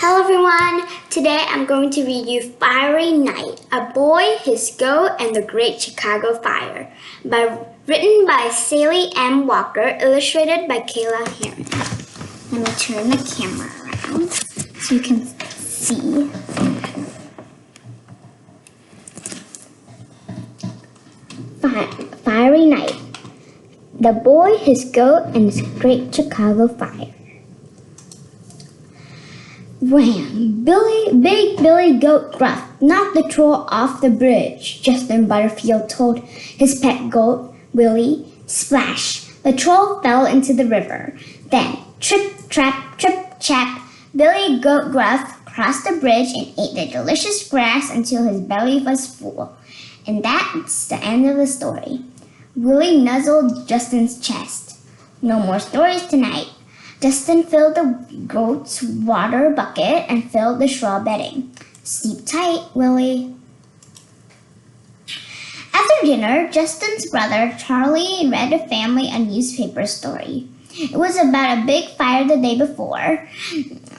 Hello everyone! Today I'm going to read you Fiery Night, A Boy, His Goat, and the Great Chicago Fire, written by Sally M. Walker, illustrated by Kayla Herron. Let me turn the camera around so you can see. Fiery Night, The Boy, His Goat, and the Great Chicago Fire. Wham! Big Billy Goat Gruff knocked the troll off the bridge, Justin Butterfield told his pet goat, Willie. Splash! The troll fell into the river. Then, trip, trap, Billy Goat Gruff crossed the bridge and ate the delicious grass until his belly was full. And that's the end of the story. Willie nuzzled Justin's chest. No more stories tonight. Justin filled the goat's water bucket and filled the straw bedding. Sleep tight, Willie. After dinner, Justin's brother Charlie read the family a newspaper story. It was about a big fire the day before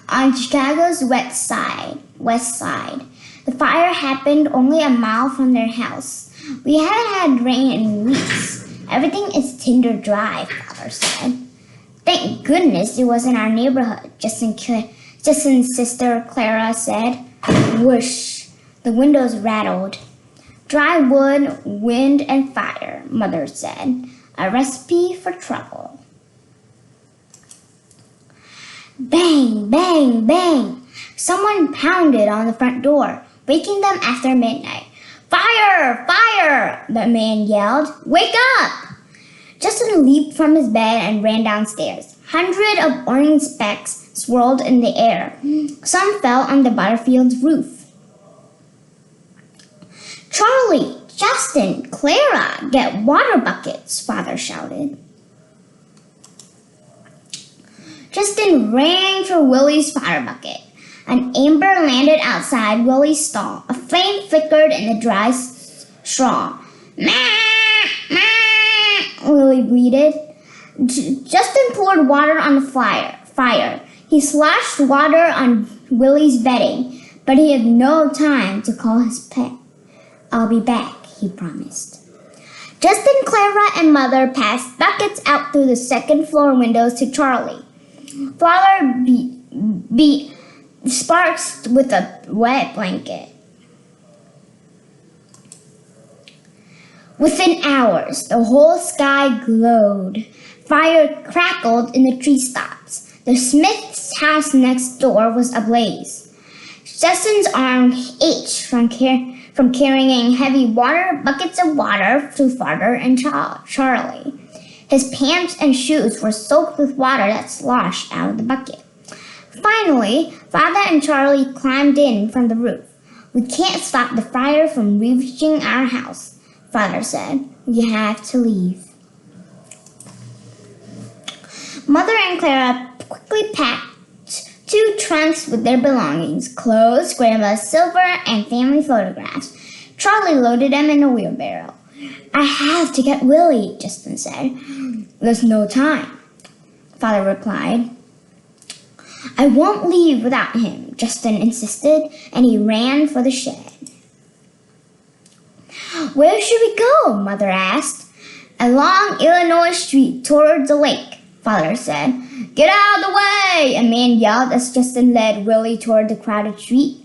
on Chicago's west side. The fire happened only a mile from their house. We haven't had rain in weeks. Everything is tinder dry, Father said. Thank goodness it wasn't our neighborhood, Justin's sister Clara said. Whoosh! The windows rattled. Dry wood, wind, and fire, Mother said. A recipe for trouble. Bang, bang, bang! Someone pounded on the front door, waking them after midnight. Fire! Fire! The man yelled. Wake up! Justin leaped from his bed and ran downstairs. Hundreds of orange specks swirled in the air. Some fell on the Butterfield's roof. Charlie, Justin, Clara, get water buckets, Father shouted. Justin ran for Willie's fire bucket. An ember landed outside Willie's stall. A flame flickered in the dry straw. Willie bleated. Justin poured water on the fire. He sloshed water on Willie's bedding, but he had no time to call his pet. I'll be back, he promised. Justin, Clara, and Mother passed buckets out through the second floor windows to Charlie. Father beat sparks with a wet blanket. Within hours, the whole sky glowed. Fire crackled in the tree tops. The Smith's house next door was ablaze. Justin's arm ached from carrying heavy buckets of water to Father and Charlie. His pants and shoes were soaked with water that sloshed out of the bucket. Finally, Father and Charlie climbed in from the roof. We can't stop the fire from reaching our house, Father said. We have to leave. Mother and Clara quickly packed 2 trunks with their belongings, clothes, grandma's silver, and family photographs. Charlie loaded them in a wheelbarrow. I have to get Willie, Justin said. There's no time, Father replied. I won't leave without him, Justin insisted, and he ran for the shed. Where should we go? Mother asked. Along Illinois Street toward the lake, Father said. Get out of the way! A man yelled as Justin led Willie toward the crowded street.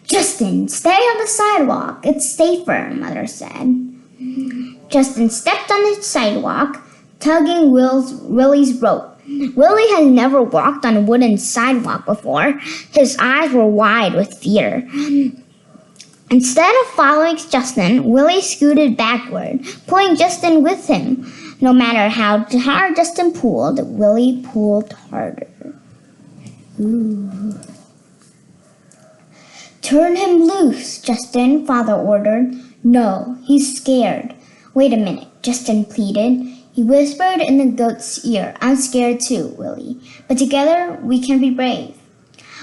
Justin, stay on the sidewalk. It's safer, Mother said. Justin stepped on the sidewalk, tugging Willie's rope. Willie had never walked on a wooden sidewalk before. His eyes were wide with fear. Instead of following Justin, Willie scooted backward, pulling Justin with him. No matter how hard Justin pulled, Willie pulled harder. Ooh. Turn him loose, Justin, Father ordered. No, he's scared. Wait a minute, Justin pleaded. He whispered in the goat's ear. I'm scared too, Willie. But together, we can be brave.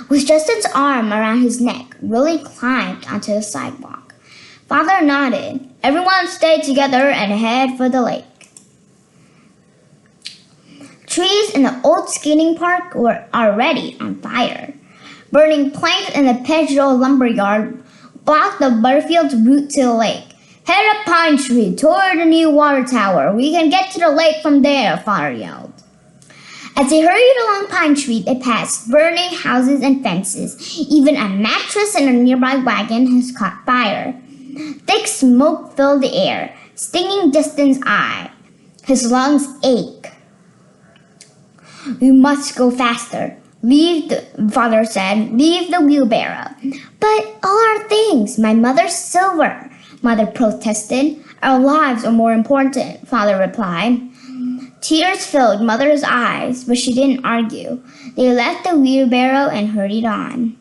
With Justin's arm around his neck, Willie climbed onto the sidewalk. Father nodded. Everyone stay together and head for the lake. Trees in the old skating park were already on fire. Burning planks in the Pedro lumberyard blocked the Butterfield's route to the lake. Head up Pine Tree toward the new water tower. We can get to the lake from there, Father yelled. As they hurried along Pine Street, they passed burning houses and fences. Even a mattress in a nearby wagon has caught fire. Thick smoke filled the air, stinging Justin's eye. His lungs ache. We must go faster. Father said. Leave the wheelbarrow. But all our things, my mother's silver, Mother protested. Our lives are more important, Father replied. Tears filled Mother's eyes, but she didn't argue. They left the wheelbarrow and hurried on.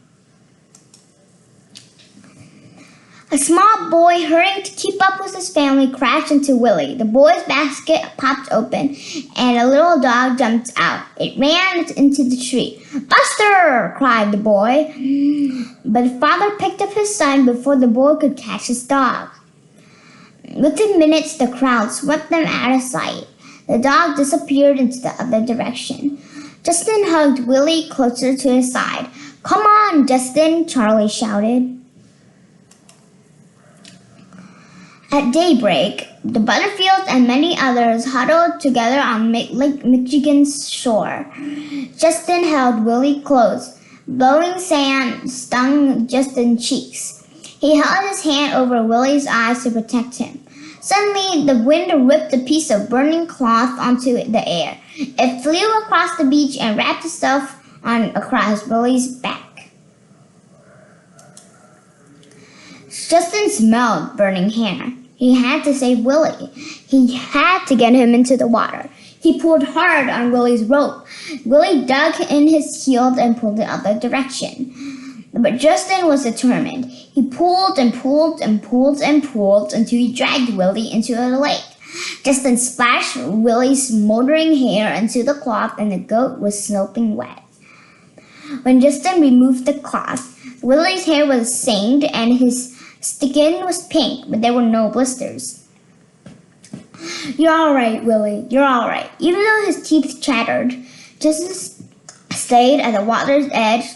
A small boy hurrying to keep up with his family crashed into Willie. The boy's basket popped open, and a little dog jumped out. It ran into the tree. Buster! Cried the boy. But the father picked up his son before the boy could catch his dog. Within minutes, the crowd swept them out of sight. The dog disappeared into the other direction. Justin hugged Willie closer to his side. Come on, Justin, Charlie shouted. At daybreak, the Butterfields and many others huddled together on Lake Michigan's shore. Justin held Willie close. Blowing sand stung Justin's cheeks. He held his hand over Willie's eyes to protect him. Suddenly, the wind whipped a piece of burning cloth onto the air. It flew across the beach and wrapped itself across Willie's back. Justin smelled burning hair. He had to save Willie. He had to get him into the water. He pulled hard on Willie's rope. Willie dug in his heels and pulled the other direction. But Justin was determined. He pulled and pulled and pulled and pulled until he dragged Willie into the lake. Justin splashed Willie's smoldering hair into the cloth and the goat was soaking wet. When Justin removed the cloth, Willie's hair was singed and his skin was pink, but there were no blisters. You're all right, Willie. You're all right. Even though his teeth chattered, Justin stayed at the water's edge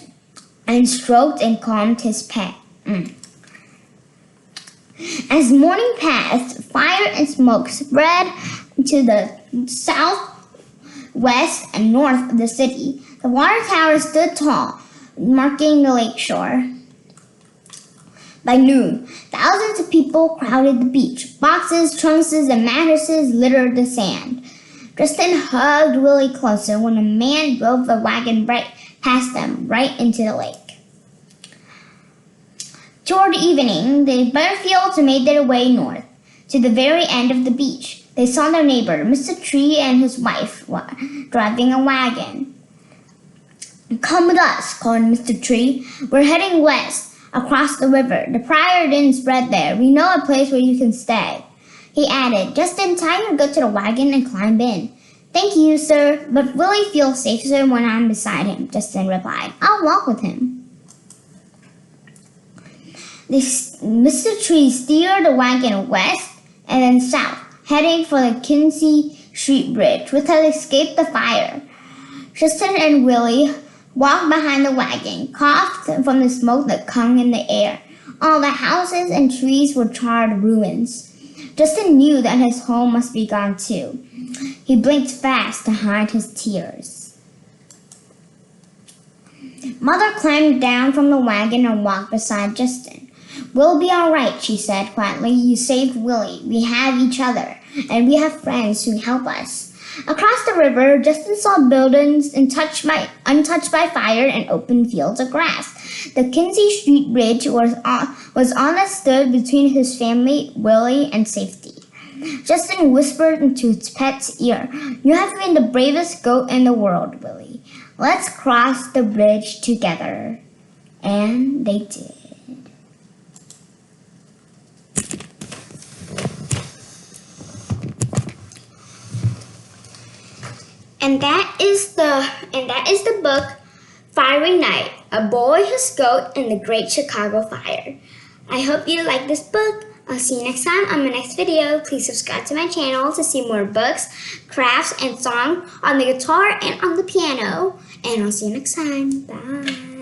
and stroked and calmed his pet. As morning passed, fire and smoke spread to the south, west, and north of the city. The water tower stood tall, marking the lakeshore. By noon, thousands of people crowded the beach. Boxes, trunks, and mattresses littered the sand. Justin hugged Willie closer when a man drove the wagon right past them, right into the lake. Toward evening, the Butterfields made their way north, to the very end of the beach. They saw their neighbor, Mr. Tree, and his wife driving a wagon. Come with us, called Mr. Tree. We're heading west, across the river. The prior didn't spread there. We know a place where you can stay. He added, just in time to go to the wagon and climb in. Thank you, sir, but Willie feels safer when I'm beside him, Justin replied. I'll walk with him. Mr. Tree steered the wagon west and then south, heading for the Kinsey Street Bridge, which had escaped the fire. Justin and Willie walked behind the wagon, coughed from the smoke that hung in the air. All the houses and trees were charred ruins. Justin knew that his home must be gone too. He blinked fast to hide his tears. Mother climbed down from the wagon and walked beside Justin. We'll be all right, she said quietly. You saved Willie. We have each other, and we have friends who help us. Across the river, Justin saw buildings untouched by fire and open fields of grass. The Kinsey Street Bridge was on that stood between his family, Willie, and safety. Justin whispered into his pet's ear, You have been the bravest goat in the world, Willie. Let's cross the bridge together. And they did. And that is the book Fiery Night, A Boy, His Goat, and the Great Chicago Fire. I hope you like this book. I'll see you next time on my next video. Please subscribe to my channel to see more books, crafts, and songs on the guitar and on the piano. And I'll see you next time. Bye.